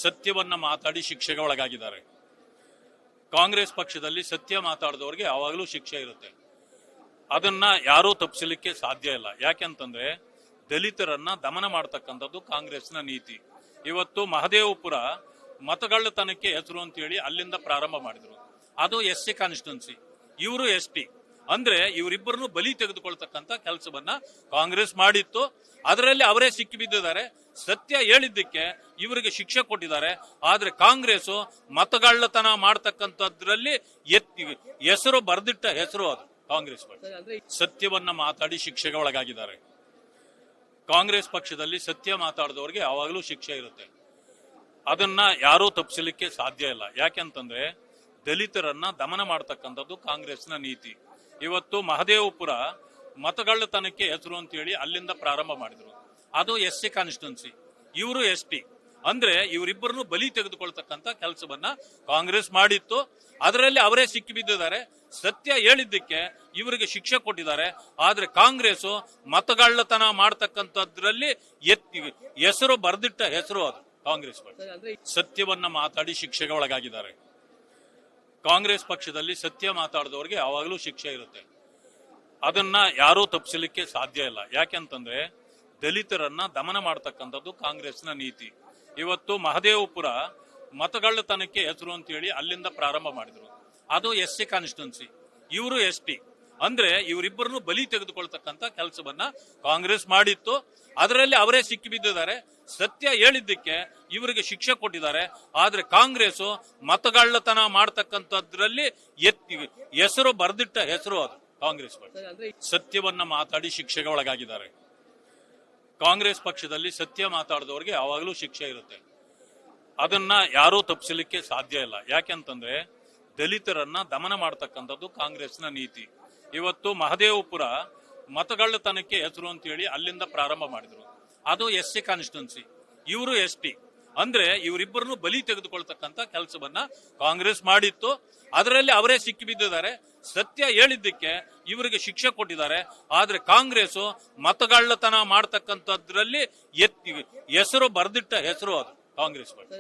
ಸತ್ಯವನ್ನ ಮಾತಾಡಿ ಶಿಕ್ಷೆಗೆ ಒಳಗಾಗಿದ್ದಾರೆ. ಕಾಂಗ್ರೆಸ್ ಪಕ್ಷದಲ್ಲಿ ಸತ್ಯ ಮಾತಾಡಿದವರಿಗೆ ಯಾವಾಗಲೂ ಶಿಕ್ಷೆ ಇರುತ್ತೆ. ಅದನ್ನ ಯಾರೂ ತಪ್ಪಿಸಲಿಕ್ಕೆ ಸಾಧ್ಯ ಇಲ್ಲ. ಯಾಕೆಂತಂದ್ರೆ ದಲಿತರನ್ನ ದಮನ ಮಾಡತಕ್ಕಂಥದ್ದು ಕಾಂಗ್ರೆಸ್ನ ನೀತಿ. ಇವತ್ತು ಮಹದೇವಪುರ ಮತಗಳ್ಳತನಕ್ಕೆ ಹೆಸರು ಅಂತ ಹೇಳಿ ಅಲ್ಲಿಂದ ಪ್ರಾರಂಭ ಮಾಡಿದ್ರು. ಅದು SC ಕಾನ್ಸ್ಟಿಟ್ಯೂನ್ಸಿ, ಇವರು ST. ಅಂದ್ರೆ ಇವರಿಬ್ಬರನ್ನು ಬಲಿ ತೆಗೆದುಕೊಳ್ತಕ್ಕಂಥ ಕೆಲಸವನ್ನ ಕಾಂಗ್ರೆಸ್ ಮಾಡಿತ್ತು. ಅದರಲ್ಲಿ ಅವರೇ ಸಿಕ್ಕಿ ಬಿದ್ದಿದ್ದಾರೆ. ಸತ್ಯ ಹೇಳಿದ್ದಕ್ಕೆ ಇವರಿಗೆ ಶಿಕ್ಷೆ ಕೊಟ್ಟಿದ್ದಾರೆ. ಆದ್ರೆ ಕಾಂಗ್ರೆಸ್ ಮತಗಳ್ಳತನ ಮಾಡ್ತಕ್ಕಂಥದ್ರಲ್ಲಿ ಹೆಸರು ಬರೆದಿಟ್ಟ ಹೆಸರು ಅದು ಕಾಂಗ್ರೆಸ್ ಪಕ್ಷ. ಸತ್ಯವನ್ನ ಮಾತಾಡಿ ಶಿಕ್ಷೆಗೆ ಒಳಗಾಗಿದ್ದಾರೆ. ಕಾಂಗ್ರೆಸ್ ಪಕ್ಷದಲ್ಲಿ ಸತ್ಯ ಮಾತಾಡಿದವರಿಗೆ ಯಾವಾಗಲೂ ಶಿಕ್ಷೆ ಇರುತ್ತೆ. ಅದನ್ನ ಯಾರೂ ತಪ್ಪಿಸಲಿಕ್ಕೆ ಸಾಧ್ಯ ಇಲ್ಲ. ಯಾಕೆಂತಂದ್ರೆ ದಲಿತರನ್ನ ದಮನ ಮಾಡತಕ್ಕಂಥದ್ದು ಕಾಂಗ್ರೆಸ್ನ ನೀತಿ. ಇವತ್ತು ಮಹದೇವಪುರ ಮತಗಳ್ಳತನಕ್ಕೆ ಹೆಸರು ಅಂತ ಹೇಳಿ ಅಲ್ಲಿಂದ ಪ್ರಾರಂಭ ಮಾಡಿದ್ರು. ಅದು SC ಕಾನ್ಸ್ಟಿಟ್ಯೂನ್ಸಿ, ಇವರು ST. ಅಂದ್ರೆ ಇವರಿಬ್ಬರನ್ನು ಬಲಿ ತೆಗೆದುಕೊಳ್ತಕ್ಕಂಥ ಕೆಲಸವನ್ನ ಕಾಂಗ್ರೆಸ್ ಮಾಡಿತ್ತು. ಅದರಲ್ಲಿ ಅವರೇ ಸಿಕ್ಕಿ ಬಿದ್ದಿದ್ದಾರೆ. ಸತ್ಯ ಹೇಳಿದ್ದಕ್ಕೆ ಇವರಿಗೆ ಶಿಕ್ಷೆ ಕೊಟ್ಟಿದ್ದಾರೆ. ಆದ್ರೆ ಕಾಂಗ್ರೆಸ್ ಮತಗಳ್ಳತನ ಮಾಡ್ತಕ್ಕಂಥದ್ರಲ್ಲಿ ಹೆಸರು ಬರೆದಿಟ್ಟ ಹೆಸರು ಅದು ಕಾಂಗ್ರೆಸ್ ಪಕ್ಷ. ಸತ್ಯವನ್ನ ಮಾತಾಡಿ ಶಿಕ್ಷೆಗೆ ಒಳಗಾಗಿದ್ದಾರೆ. ಕಾಂಗ್ರೆಸ್ ಪಕ್ಷದಲ್ಲಿ ಸತ್ಯ ಮಾತಾಡಿದವರಿಗೆ ಯಾವಾಗಲೂ ಶಿಕ್ಷೆ ಇರುತ್ತೆ. ಅದನ್ನ ಯಾರೂ ತಪ್ಪಿಸಲಿಕ್ಕೆ ಸಾಧ್ಯ ಇಲ್ಲ. ಯಾಕೆಂತಂದ್ರೆ ದಲಿತರನ್ನ ದಮನ ಮಾಡತಕ್ಕಂಥದ್ದು ಕಾಂಗ್ರೆಸ್ನ ನೀತಿ. ಇವತ್ತು ಮಹದೇವಪುರ ಮತಗಳ್ಳತನಕ್ಕೆ ಹೆಸರು ಅಂತ ಹೇಳಿ ಅಲ್ಲಿಂದ ಪ್ರಾರಂಭ ಮಾಡಿದ್ರು. ಅದು SC ಕಾನ್ಸ್ಟಿಟ್ಯೂನ್ಸಿ, ಇವರು ST. ಅಂದ್ರೆ ಇವರಿಬ್ಬರನ್ನು ಬಲಿ ತೆಗೆದುಕೊಳ್ತಕ್ಕಂಥ ಕೆಲಸವನ್ನ ಕಾಂಗ್ರೆಸ್ ಮಾಡಿತ್ತು. ಅದರಲ್ಲಿ ಅವರೇ ಸಿಕ್ಕಿ ಬಿದ್ದಿದ್ದಾರೆ. ಸತ್ಯ ಹೇಳಿದ್ದಕ್ಕೆ ಇವರಿಗೆ ಶಿಕ್ಷೆ ಕೊಟ್ಟಿದ್ದಾರೆ. ಆದ್ರೆ ಕಾಂಗ್ರೆಸ್ ಮತಗಳ್ಳತನ ಮಾಡ್ತಕ್ಕಂಥದ್ರಲ್ಲಿ ಹೆಸರು ಬರೆದಿಟ್ಟ ಹೆಸರು ಅದು ಕಾಂಗ್ರೆಸ್ ಪಕ್ಷ. ಸತ್ಯವನ್ನ ಮಾತಾಡಿ ಶಿಕ್ಷೆಗೆ ಒಳಗಾಗಿದ್ದಾರೆ. ಕಾಂಗ್ರೆಸ್ ಪಕ್ಷದಲ್ಲಿ ಸತ್ಯ ಮಾತಾಡಿದವರಿಗೆ ಯಾವಾಗಲೂ ಶಿಕ್ಷೆ ಇರುತ್ತೆ. ಅದನ್ನ ಯಾರೂ ತಪ್ಪಿಸಲಿಕ್ಕೆ ಸಾಧ್ಯ ಇಲ್ಲ. ಯಾಕೆಂತಂದ್ರೆ ದಲಿತರನ್ನ ದಮನ ಮಾಡತಕ್ಕಂಥದ್ದು ಕಾಂಗ್ರೆಸ್ನ ನೀತಿ. ಇವತ್ತು ಮಹದೇವಪುರ ಮತಗಳ್ಳತನಕ್ಕೆ ಹೆಸರು ಅಂತ ಹೇಳಿ ಅಲ್ಲಿಂದ ಪ್ರಾರಂಭ ಮಾಡಿದ್ರು. ಅದು SC ಕಾನ್ಸ್ಟಿಟ್ಯೂನ್ಸಿ, ಇವರು ST. ಅಂದ್ರೆ ಇವರಿಬ್ಬರನ್ನು ಬಲಿ ತೆಗೆದುಕೊಳ್ತಕ್ಕಂಥ ಕೆಲಸವನ್ನ ಕಾಂಗ್ರೆಸ್ ಮಾಡಿತ್ತು. ಅದರಲ್ಲಿ ಅವರೇ ಸಿಕ್ಕಿ ಬಿದ್ದಿದ್ದಾರೆ. ಸತ್ಯ ಹೇಳಿದ್ದಕ್ಕೆ ಇವರಿಗೆ ಶಿಕ್ಷೆ ಕೊಟ್ಟಿದ್ದಾರೆ. ಆದ್ರೆ ಕಾಂಗ್ರೆಸ್ ಮತಗಳ್ಳತನ ಮಾಡ್ತಕ್ಕಂಥದ್ರಲ್ಲಿ ಹೆಸರು ಬರೆದಿಟ್ಟ ಹೆಸರು ಅದು ಕಾಂಗ್ರೆಸ್ ಪಕ್ಷ.